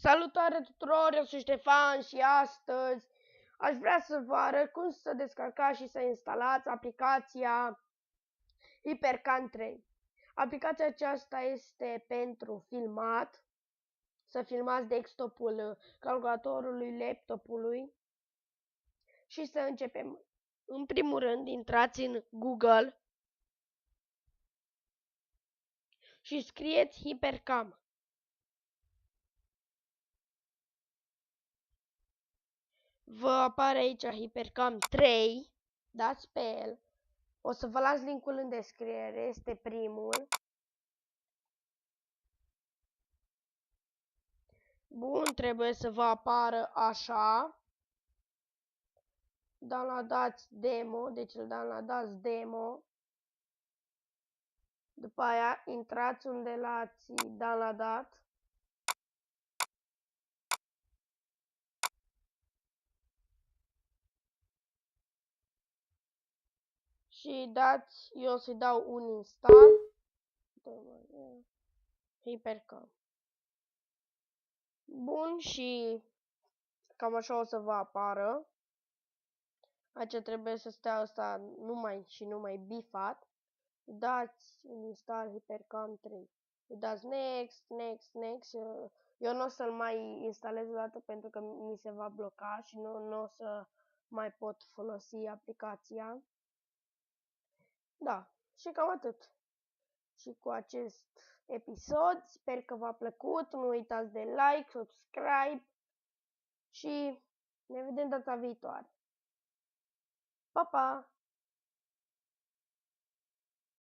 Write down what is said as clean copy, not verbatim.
Salutare tuturor, eu sunt Ștefan și astăzi aș vrea să vă arăt cum să descărcați și să instalați aplicația HyperCam 3. Aplicația aceasta este pentru filmat, să filmați desktopul calculatorului, laptopului și să începem. În primul rând, intrați în Google și scrieți HyperCam. Vă apare aici HyperCam 3, dați pe el. O să vă las linkul în descriere, este primul. Bun, trebuie să vă apară așa. Downloadați demo, deci îl downloadați demo. După aia intrați unde l-ați downloadat. Și dați, eu o să-i dau un install. HyperCam. Bun, și cam așa o să vă apară. Aici trebuie să stea ăsta numai bifat. Dați un install HyperCam 3. Dați next, next, next. Eu nu o să-l mai instalez o dată pentru că mi se va bloca și nu o să mai pot folosi aplicația. Da, și cam atât. Și cu acest episod, sper că v-a plăcut, nu uitați de like, subscribe și ne vedem data viitoare. Pa, pa!